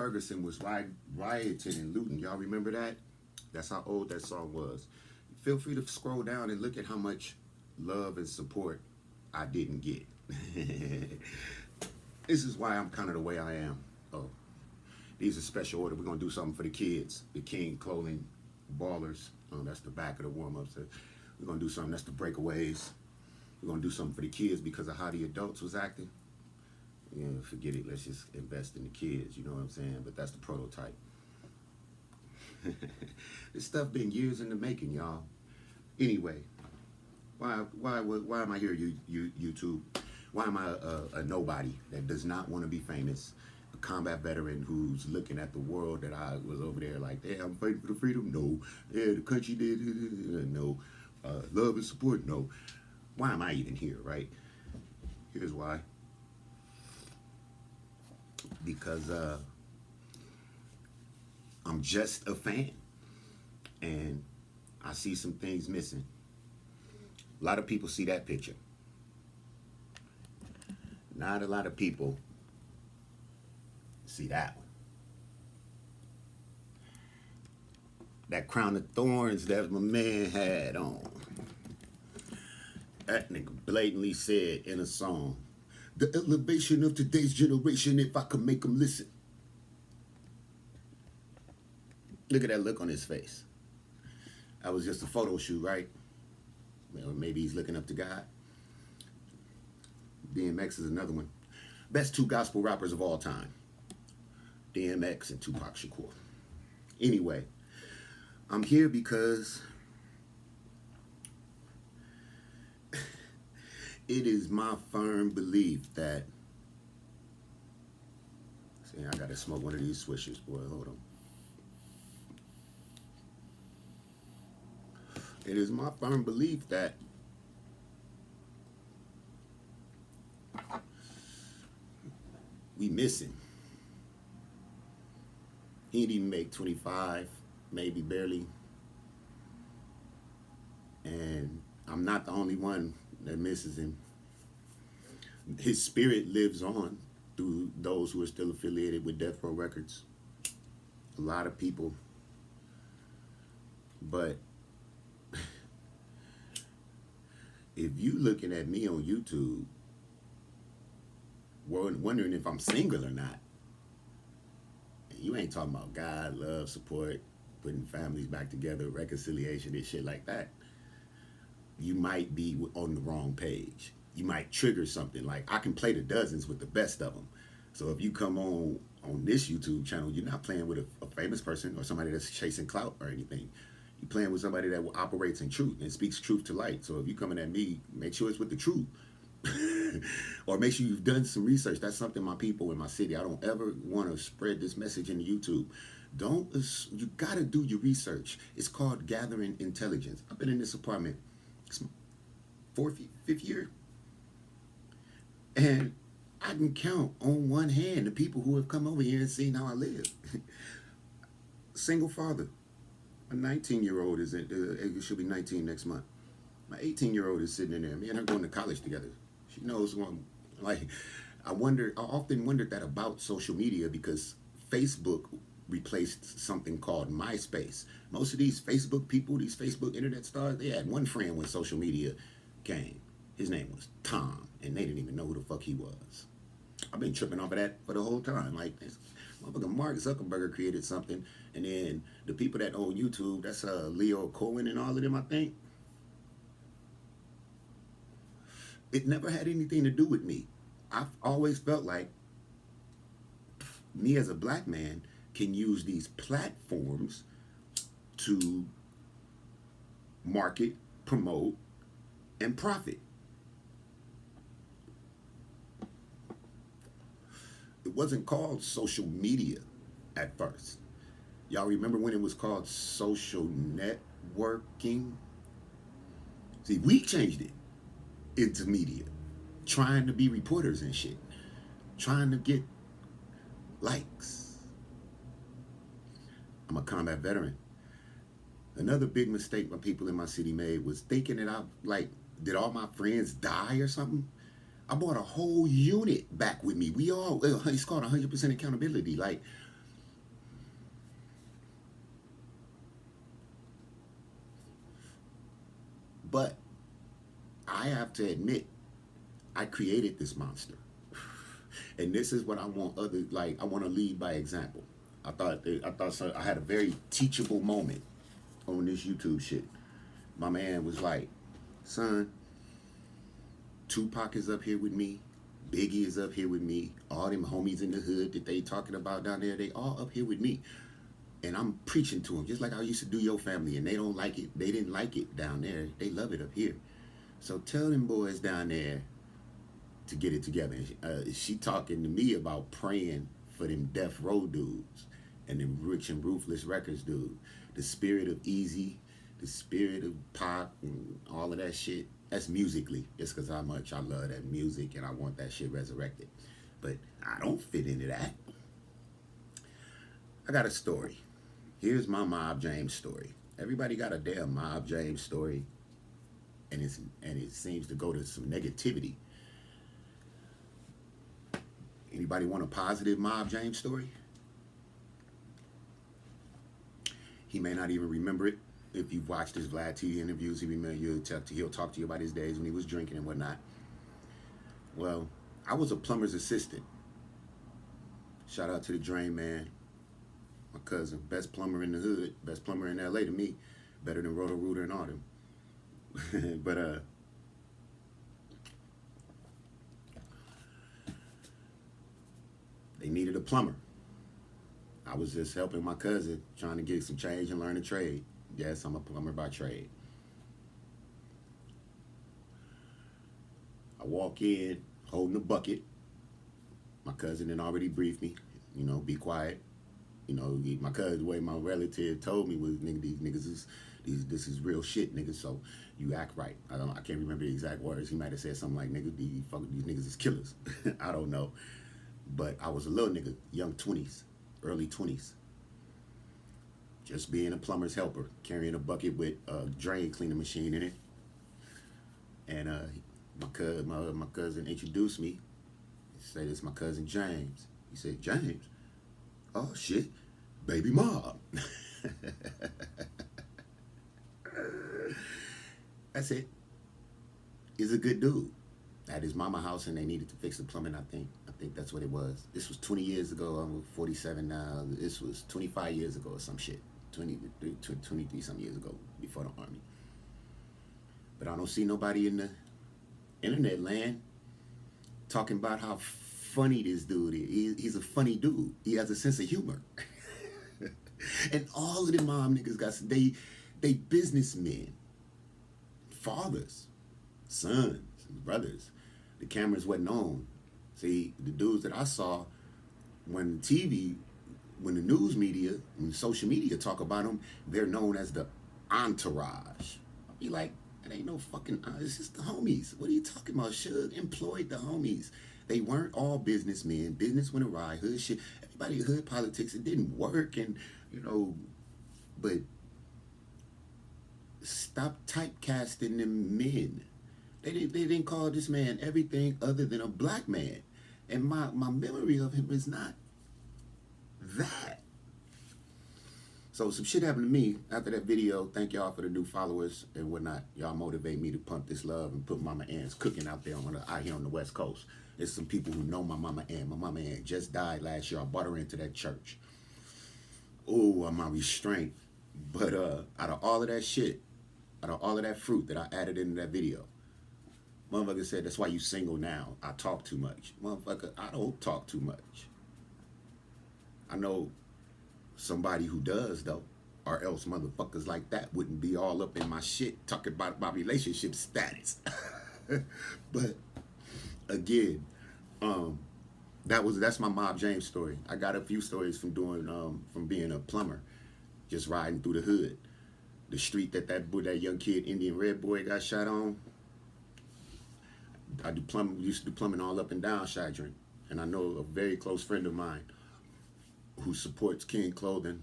Ferguson was rioting and looting. Y'all remember that? That's how old that song was. Feel free to scroll down and look at how much love and support I didn't get. This is why I'm kind of the way I am. Oh, these are special order. We're going to do something for the kids. The King Clothing Ballers. Oh, that's the back of the warm-ups. We're going to do something. That's the breakaways. We're going to do something for the kids because of how the adults was acting. Yeah, forget it. Let's just invest in the kids. You know what I'm saying? But that's the prototype. This stuff been years in the making, y'all. Anyway, why am I here, YouTube? Why am I a nobody that does not want to be famous? A combat veteran who's looking at the world that I was over there like, yeah, I'm fighting for the freedom? No. Yeah, the country did? No. Love and support? No. Why am I even here, right? Here's why. Because I'm just a fan. And I see some things missing. A lot of people see that picture. Not a lot of people see that one. That crown of thorns that my man had on. That nigga blatantly said in a song, the elevation of today's generation, if I could make them listen. Look at that look on his face. That was just a photo shoot, right? Or maybe he's looking up to God. DMX is another one. Best two gospel rappers of all time. DMX and Tupac Shakur. Anyway, I'm here because it is my firm belief that... See, I gotta smoke one of these swishers, boy. Hold on. It is my firm belief that we missing. He didn't even make 25, maybe barely. And I'm not the only one that misses him. His spirit lives on through those who are still affiliated with Death Row Records. A lot of people. But if you looking at me on YouTube, wondering if I'm single or not, and you ain't talking about God, love, support, putting families back together, reconciliation, and shit like that, you might be on the wrong page. You might trigger something. Like, I can play the dozens with the best of them. So if you come on this YouTube channel, you're not playing with a famous person or somebody that's chasing clout or anything. You're playing with somebody that operates in truth and speaks truth to light. So if you're coming at me, make sure it's with the truth. Or make sure you've done some research. That's something my people in my city, I don't ever want to spread this message into YouTube. You got to do your research. It's called gathering intelligence. I've been in this apartment, it's my fifth year. And I can count on one hand the people who have come over here and seen how I live. Single father. A 19-year-old it should be 19 next month. My 18-year-old is sitting in there. Me and her going to college together. She knows one. Like, I often wondered that about social media because Facebook replaced something called MySpace. Most of these Facebook people, these Facebook internet stars, they had one friend when social media came. His name was Tom, and they didn't even know who the fuck he was. I've been tripping off of that for the whole time. Like, motherfucking Mark Zuckerberg created something, and then the people that own YouTube, that's Leo Cohen and all of them, I think. It never had anything to do with me. I've always felt like me as a black man can use these platforms to market, promote, and profit. It wasn't called social media at first. Y'all remember when it was called social networking? See, we changed it into media, trying to be reporters and shit, trying to get likes. I'm a combat veteran. Another big mistake my people in my city made was thinking that did all my friends die or something? I brought a whole unit back with me. It's called 100% accountability. Like, But I have to admit, I created this monster. And this is what I want others, like, I want to lead by example. I had a very teachable moment on this YouTube shit. My man was like, son, Tupac is up here with me. Biggie is up here with me. All them homies in the hood that they talking about down there, they all up here with me. And I'm preaching to them, just like I used to do your family. And they don't like it. They didn't like it down there. They love it up here. So tell them boys down there to get it together. She talking to me about praying for them Death Row dudes and them Rich and Ruthless Records dudes. The spirit of Easy, the spirit of Pop, and all of that shit. That's musically. It's because how much I love that music and I want that shit resurrected. But I don't fit into that. I got a story. Here's my Mob James story. Everybody got a damn Mob James story, and it seems to go to some negativity. Anybody want a positive Mob James story? He may not even remember it. If you've watched his Vlad TV interviews, he'll talk to you about his days when he was drinking and whatnot. Well, I was a plumber's assistant. Shout out to the Drain Man, my cousin, best plumber in the hood, best plumber in LA to me, better than Roto-Rooter and all them. But they needed a plumber. I was just helping my cousin, trying to get some change and learn a trade. Yes, I'm a plumber by trade. I walk in, holding a bucket. My cousin had already briefed me, be quiet. My cousin, the way my relative told me was, nigga, these niggas this is real shit, nigga, so you act right. I can't remember the exact words. He might have said something like, nigga, these niggas is killers. I don't know. But I was a little nigga, young 20s, early 20s. Just being a plumber's helper, carrying a bucket with a drain cleaner machine in it. And my cousin introduced me. He said, it's my cousin James. He said, James? Oh, shit. Baby Mob. That's it. He's a good dude. At his mama house, and they needed to fix the plumbing, I think that's what it was. This was 20 years ago. I'm 47 now. This was 25 years ago or some shit. 23 some years ago, before the Army. But I don't see nobody in the internet land talking about how funny this dude is. He's a funny dude. He has a sense of humor. And all of the mom niggas they businessmen, fathers, sons, brothers. The cameras wasn't on. See, the dudes that I saw when the news media, when social media talk about them, they're known as the entourage. I'll be like, it ain't no fucking, it's just the homies. What are you talking about? Should employed the homies. They weren't all businessmen. Business went awry. Hood shit. Everybody hood politics. It didn't work, and but stop typecasting them men. They didn't call this man everything other than a black man, and my memory of him is not that. So some shit happened to me after that video. Thank y'all for the new followers and whatnot. Y'all motivate me to pump this love and put Mama Ann's cooking out there out here on the West Coast. There's some people who know my Mama Ann. My Mama Ann just died last year. I brought her into that church. Oh, I'm on restraint. But out of all of that shit, out of all of that fruit that I added into that video, motherfucker said, that's why you single now. I talk too much. Motherfucker, I don't talk too much. I know somebody who does, though, or else motherfuckers like that wouldn't be all up in my shit talking about my relationship status. But again, that's my Mob James story. I got a few stories from being a plumber, just riding through the hood. The street that young kid, Indian Red Boy, got shot on. I used to do plumbing all up and down Chadron. And I know a very close friend of mine who supports King Clothing,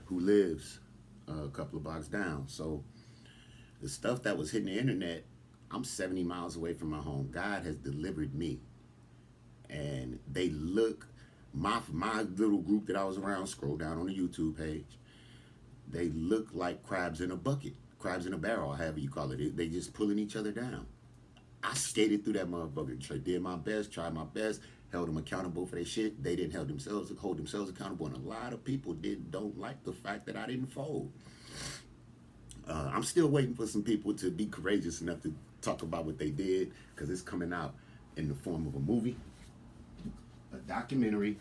who lives a couple of blocks down. So the stuff that was hitting the internet, I'm 70 miles away from my home. God has delivered me. And they look, my little group that I was around, scroll down on the YouTube page. They look like crabs in a bucket, crabs in a barrel, however you call it. They just pulling each other down. I skated through that motherfucker. Did my best, tried my best, held them accountable for their shit. They didn't hold themselves accountable, and a lot of people don't like the fact that I didn't fold. I'm still waiting for some people to be courageous enough to talk about what they did, because it's coming out in the form of a movie, a documentary,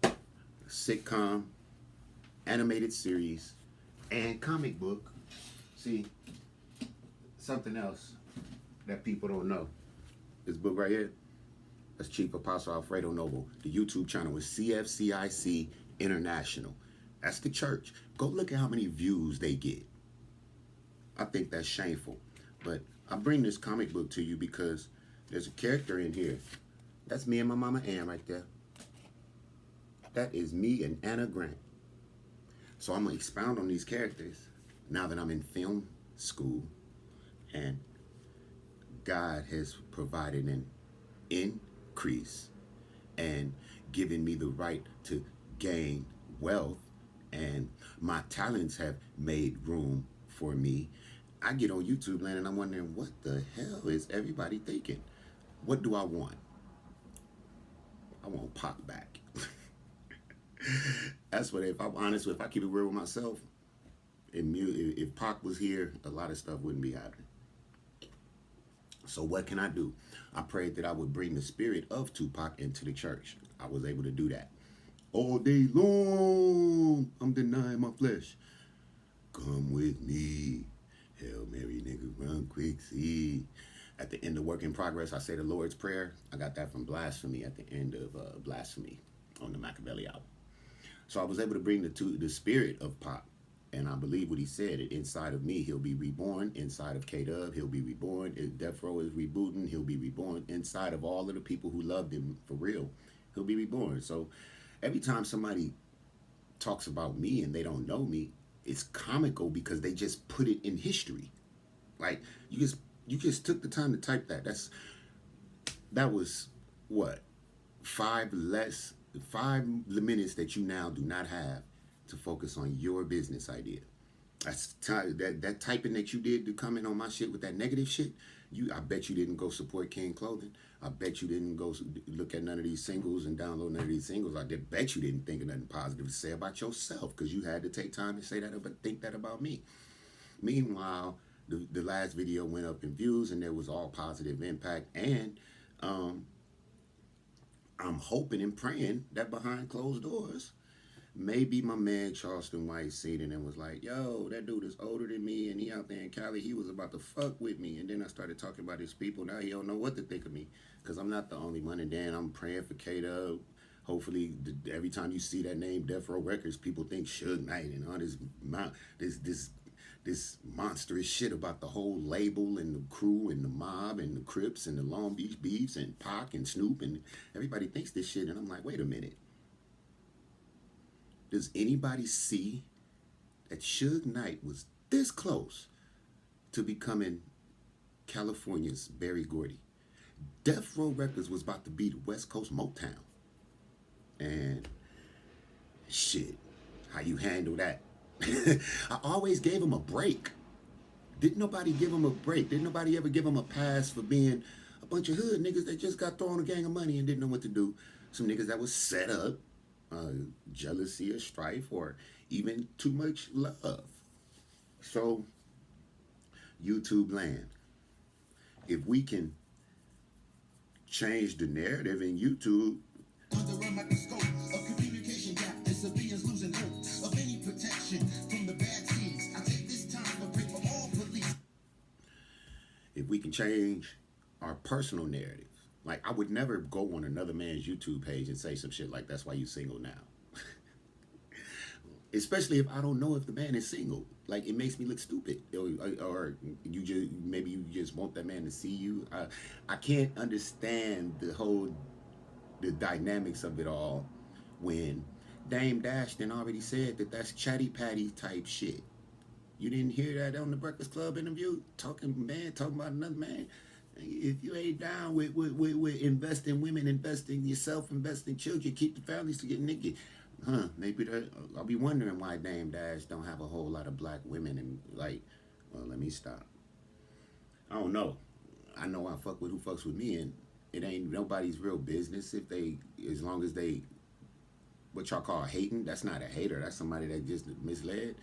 a sitcom, animated series, and comic book. See, something else that people don't know. This book right here, that's Chief Apostle Alfredo Noble. The YouTube channel is CFCIC International. That's the church. Go look at how many views they get. I think that's shameful. But I bring this comic book to you because there's a character in here. That's me and my mama Ann right there. That is me and Anna Grant. So I'm going to expound on these characters now that I'm in film school, and God has provided an increase and given me the right to gain wealth, and my talents have made room for me. I get on YouTube land and I'm wondering, what the hell is everybody thinking? What do I want? I want Pac back. That's what, if I'm honest, if I keep it real with myself, if Pac was here, a lot of stuff wouldn't be happening. So what can I do? I prayed that I would bring the spirit of Tupac into the church. I was able to do that. All day long, I'm denying my flesh. Come with me. Hail Mary, nigga, run quick, see. At the end of Work in Progress, I say the Lord's Prayer. I got that from Blasphemy at the end of Blasphemy on the Machiavelli album. So I was able to bring the spirit of Pac. And I believe what he said. Inside of me, he'll be reborn. Inside of K-Dub, he'll be reborn. If Death Row is rebooting, he'll be reborn. Inside of all of the people who loved him for real, he'll be reborn. So every time somebody talks about me and they don't know me, it's comical because they just put it in history. Like, you just took the time to type that. That was what? 5 minutes that you now do not have to focus on your business idea. That typing that you did to comment on my shit with that negative shit, I bet you didn't go support King Clothing. I bet you didn't go look at none of these singles and download none of these singles. I bet you didn't think of nothing positive to say about yourself, because you had to take time to say that, but think that about me. Meanwhile, the last video went up in views and there was all positive impact, and I'm hoping and praying that behind closed doors, maybe my man Charleston White seen it and was like, yo, that dude is older than me and he out there in Cali, he was about to fuck with me. And then I started talking about his people. Now he don't know what to think of me, because I'm not the only one. And then I'm praying for K-Dub. Hopefully every time you see that name, Death Row Records, people think Suge Knight and all this monstrous shit about the whole label and the crew and the mob and the Crips and the Long Beach Beefs and Pac and Snoop, and everybody thinks this shit. And I'm like, wait a minute. Does anybody see that Suge Knight was this close to becoming California's Berry Gordy? Death Row Records was about to be the West Coast Motown. And shit, how you handle that? I always gave him a break. Didn't nobody give him a break? Didn't nobody ever give him a pass for being a bunch of hood niggas that just got thrown a gang of money and didn't know what to do? Some niggas that was set up. Jealousy or strife or even too much love. So, YouTube land, if we can change the narrative in YouTube, under a microscope, a communication gap, and civilians losing hope of any protection from the bad seeds. I take this time to pray for all police. If we can change our personal narrative. Like, I would never go on another man's YouTube page and say some shit like, that's why you single now. Especially if I don't know if the man is single. Like, it makes me look stupid. Or maybe you just want that man to see you. I can't understand the dynamics of it all when Dame Dash then already said that that's chatty patty type shit. You didn't hear that on the Breakfast Club interview? Talking about another man. If you ain't down with investing women, investing yourself, investing children, keep the families to get nigga. Huh? Maybe I'll be wondering why Dame Dash don't have a whole lot of black women and like. Well, let me stop. I don't know. I know I fuck with who fucks with me, and it ain't nobody's real business if they, as long as they, what y'all call hating. That's not a hater. That's somebody that just misled.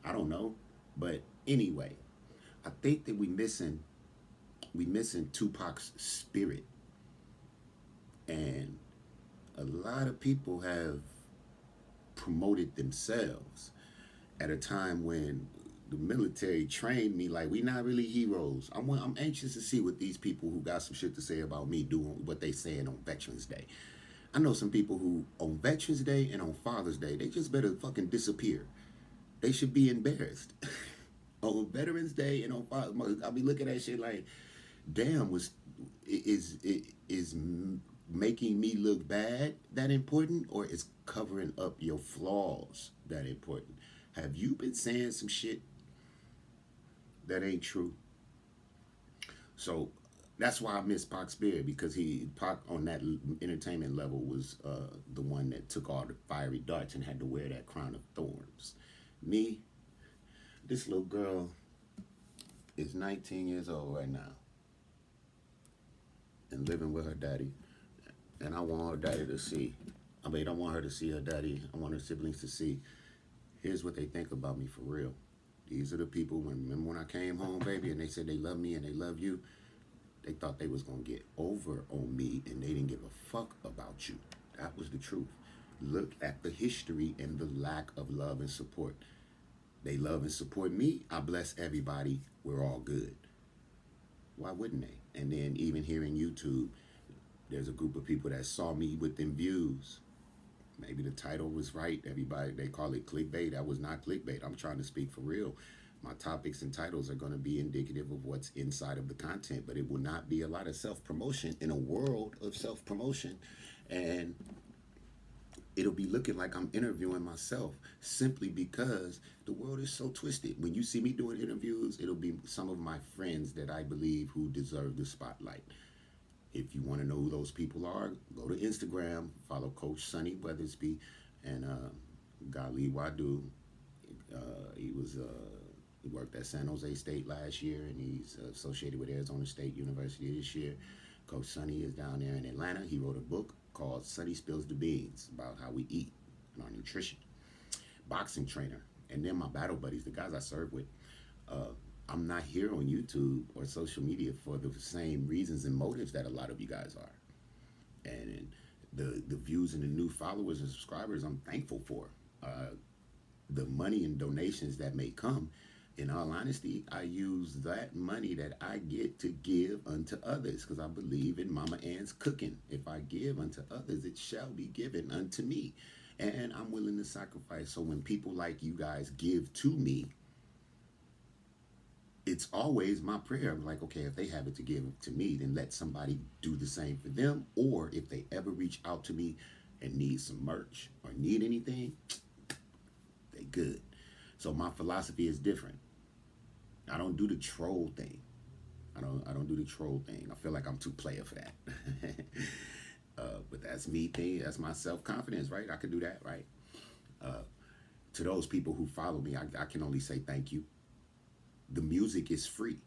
I don't know, but anyway, I think that we missing Tupac's spirit, and a lot of people have promoted themselves at a time when the military trained me like we not really heroes. I'm anxious to see what these people who got some shit to say about me doing what they saying on Veterans Day. I know some people who on Veterans Day and on Father's Day they just better fucking disappear. They should be embarrassed. On Veterans Day and on Father's, I'll be looking at shit like, damn, is making me look bad that important, or is covering up your flaws that important? Have you been saying some shit that ain't true? So that's why I miss Pac Spirit, because Pac on that entertainment level was the one that took all the fiery darts and had to wear that crown of thorns. Me, this little girl is 19 years old right now and living with her daddy, and I want her daddy to see. I mean, I want her to see her daddy. I want her siblings to see. Here's what they think about me for real. These are the people. Remember when I came home, baby, and they said they love me and they love you. They thought they was gonna get over on me, and they didn't give a fuck about you. That was the truth. Look at the history and the lack of love and support. They love and support me. I bless everybody. We're all good. Why wouldn't they? And then even here in YouTube, there's a group of people that saw me with them views. Maybe the title was right. Everybody, they call it clickbait. That was not clickbait. I'm trying to speak for real. My topics and titles are going to be indicative of what's inside of the content, but it will not be a lot of self promotion in a world of self promotion. And it'll be looking like I'm interviewing myself simply because the world is so twisted. When you see me doing interviews, it'll be some of my friends that I believe who deserve the spotlight. If you want to know who those people are, go to Instagram, follow Coach Sonny Weathersby and Gali Wadu. He worked at San Jose State last year, and he's associated with Arizona State University this year. Coach Sonny is down there in Atlanta. He wrote a book called Sonny Spills the Beans about how we eat and our nutrition. Boxing trainer, and then my battle buddies, the guys I serve with. Uh, I'm not here on YouTube or social media for the same reasons and motives that a lot of you guys are. And the views and the new followers and subscribers, I'm thankful for. The money and donations that may come, in all honesty, I use that money that I get to give unto others, because I believe in Mama Ann's cooking. If I give unto others, it shall be given unto me. And I'm willing to sacrifice. So when people like you guys give to me, it's always my prayer. I'm like, okay, if they have it to give to me, then let somebody do the same for them. Or if they ever reach out to me and need some merch or need anything, they good. So my philosophy is different. I don't do the troll thing. I don't do the troll thing. I feel like I'm too player for that. But that's me thing. That's my self confidence, right? I can do that, right? Uh, to those people who follow me, I can only say thank you. The music is free.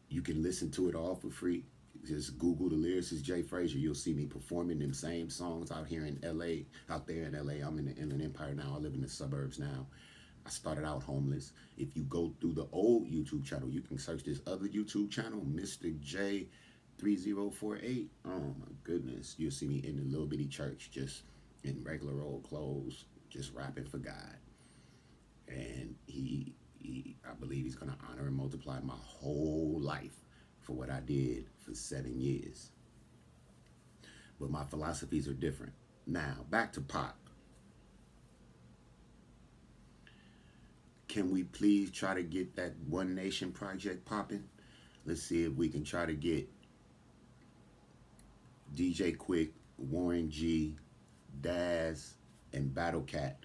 You can listen to it all for free. Just Google the lyricist Jay Frazier. You'll see me performing them same songs out here in LA. Out there in LA, I'm in the Inland Empire now. I live in the suburbs now. I started out homeless. If you go through the old YouTube channel, you can search this other YouTube channel, Mr. J 3048. Oh my goodness. You'll see me in the little bitty church, just in regular old clothes, just rapping for God. And I believe he's going to honor and multiply my whole life for what I did for 7 years. But my philosophies are different. Now, back to Pac. Can we please try to get that One Nation project popping? Let's see if we can try to get DJ Quick, Warren G, Daz, and Battle Cat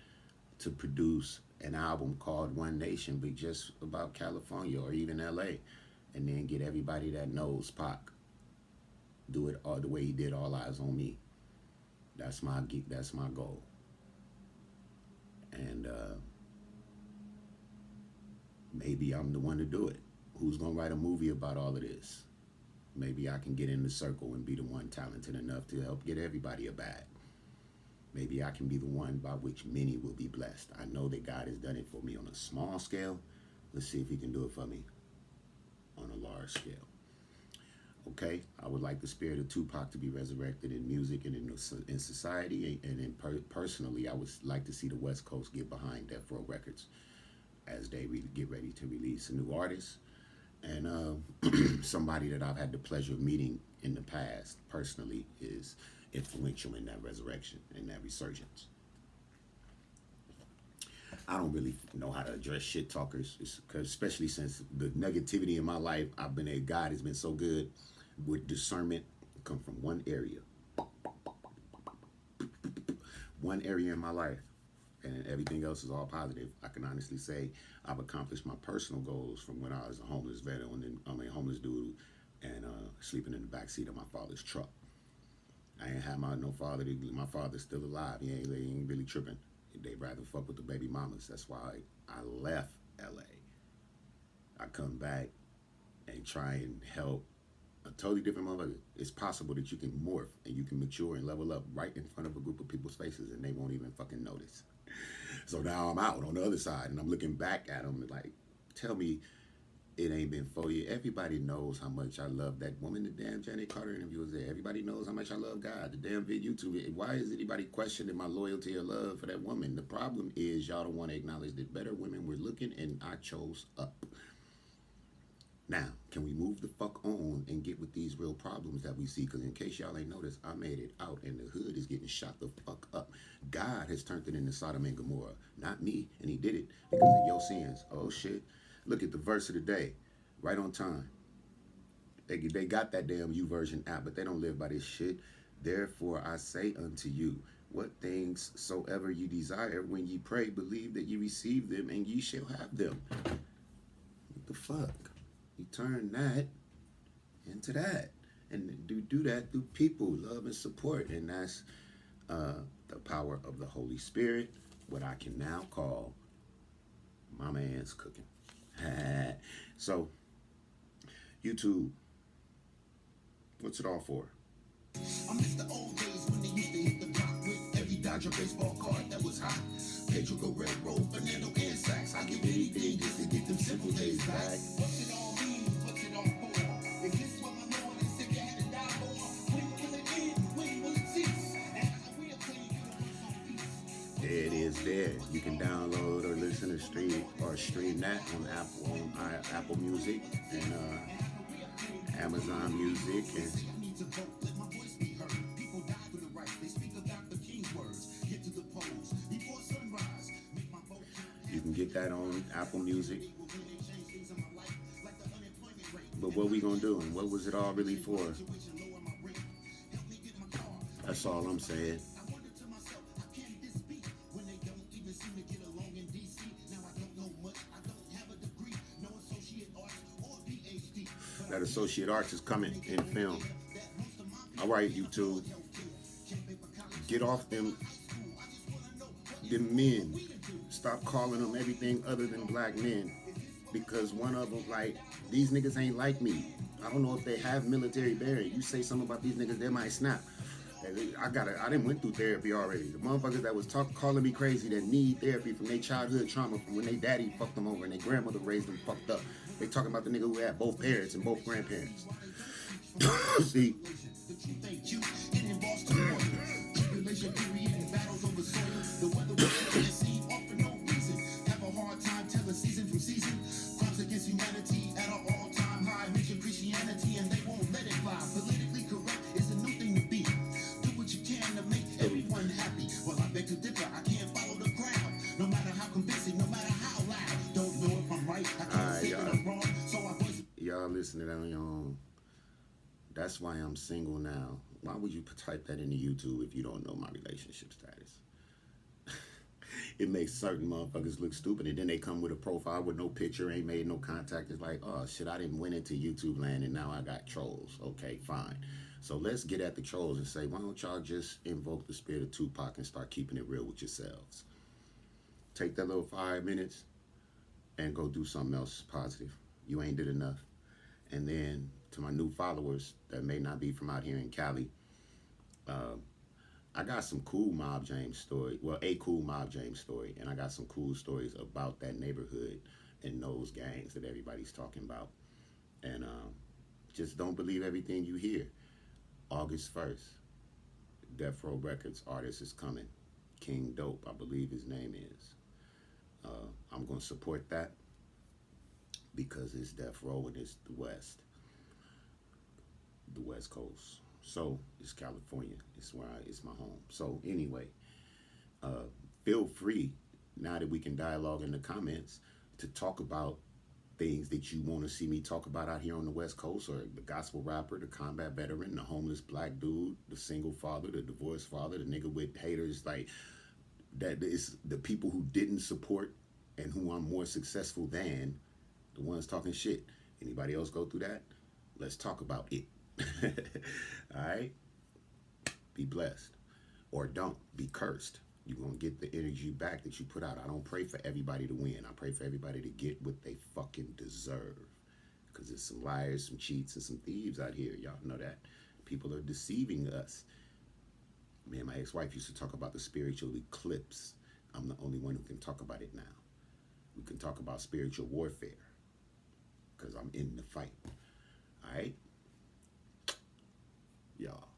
to produce an album called One Nation, but just about California or even LA, and then get everybody that knows Pac do it all the way he did All Eyes on Me. That's my goal. And maybe I'm the one to do it. Who's gonna write a movie about all of this? Maybe I can get in the circle and be the one talented enough to help get everybody a bag. Maybe I can be the one by which many will be blessed. I know that God has done it for me on a small scale. Let's see if he can do it for me on a large scale. Okay, I would like the spirit of Tupac to be resurrected in music and in society, and personally, I would like to see the West Coast get behind Death Row Records as they get ready to release a new artist. And somebody that I've had the pleasure of meeting in the past personally is influential in that resurrection and that resurgence. I don't really know how to address shit talkers, especially since the negativity in my life. God has been so good with discernment. Come from one area in my life, and everything else is all positive. I can honestly say I've accomplished my personal goals from when I was a homeless veteran and I'm a homeless dude and sleeping in the backseat of my father's truck. I ain't had no father. My father's still alive. He ain't really tripping. They'd rather fuck with the baby mamas. That's why I left LA. I come back and try and help a totally different motherfucker. It's possible that you can morph and you can mature and level up right in front of a group of people's faces and they won't even fucking notice. So now I'm out on the other side and I'm looking back at them like, tell me it ain't been 4 years. Everybody knows how much I love that woman. The damn Janet Carter interview was there. Everybody knows how much I love God. The damn YouTube. Why is anybody questioning my loyalty or love for that woman? The problem is y'all don't want to acknowledge that better women were looking and I chose up. Now, can we move the fuck on and get with these real problems that we see? Because in case y'all ain't noticed, I made it out and the hood is getting shot the fuck up. God has turned it into Sodom and Gomorrah. Not me, and he did it because of your sins. Oh shit. Look at the verse of the day. Right on time. They got that damn YouVersion app, but they don't live by this shit. Therefore I say unto you, what things soever you desire when ye pray, believe that ye receive them and ye shall have them. What the fuck? You turn that into that. And do that through people, love and support. And that's the power of the Holy Spirit, what I can now call my man's cooking. So, YouTube, what's it all for? I miss the old days when they used to hit the block with every Dodger baseball card that was hot. Pedro go red roll, Fernando and Sacks. I give anything just to get them simple days back. What's it all mean? What's it all for? Is this what my Lord and Savior had to die for? When will it end? When will it cease? And how we are playing universe on peace. There it is there. You can download or listen to stream that on Apple Music and Amazon Music and you can get that on Apple Music. But what we gonna do and what was it all really for? That's all I'm saying. That associate arts is coming in film. All right, YouTube. Get off them men. Stop calling them everything other than black men. Because one of them, like, these niggas ain't like me. I don't know if they have military bearing. You say something about these niggas, they might snap. I done went through therapy already. The motherfuckers that was calling me crazy that need therapy from their childhood trauma from when their daddy fucked them over and their grandmother raised them fucked up. They talking about the nigga who had both parents and both grandparents. See? Listen to that on your own. That's why I'm single now. Why would you type that into YouTube if you don't know my relationship status? It makes certain motherfuckers look stupid, and then they come with a profile with no picture, ain't made no contact. It's like, oh shit, I didn't went into YouTube land and now I got trolls. Okay, fine. So let's get at the trolls and say, why don't y'all just invoke the spirit of Tupac and start keeping it real with yourselves? Take that little 5 minutes and go do something else positive. You ain't did enough. And then to my new followers that may not be from out here in Cali, uh, I got some cool Mob James story. Well, a cool Mob James story, and I got some cool stories about that neighborhood and those gangs that everybody's talking about. And just don't believe everything you hear. August 1st, Death Row Records artist is coming. King Dope, I believe his name is. I'm going to support that because it's Death Row and it's the West Coast. So it's California. It's my home. So anyway, uh, feel free now that we can dialogue in the comments to talk about things that you want to see me talk about out here on the West Coast, or the gospel rapper, the combat veteran, the homeless black dude, the single father, the divorced father, the nigga with haters, like that is the people who didn't support and who I'm more successful than, the ones talking shit. Anybody else go through that? Let's talk about it. All right? Be blessed. Or don't. Be cursed. You're going to get the energy back that you put out. I don't pray for everybody to win. I pray for everybody to get what they fucking deserve. Because there's some liars, some cheats, and some thieves out here. Y'all know that. People are deceiving us. Me and my ex-wife used to talk about the spiritual eclipse. I'm the only one who can talk about it now. We can talk about spiritual warfare because I'm in the fight. All right? Y'all.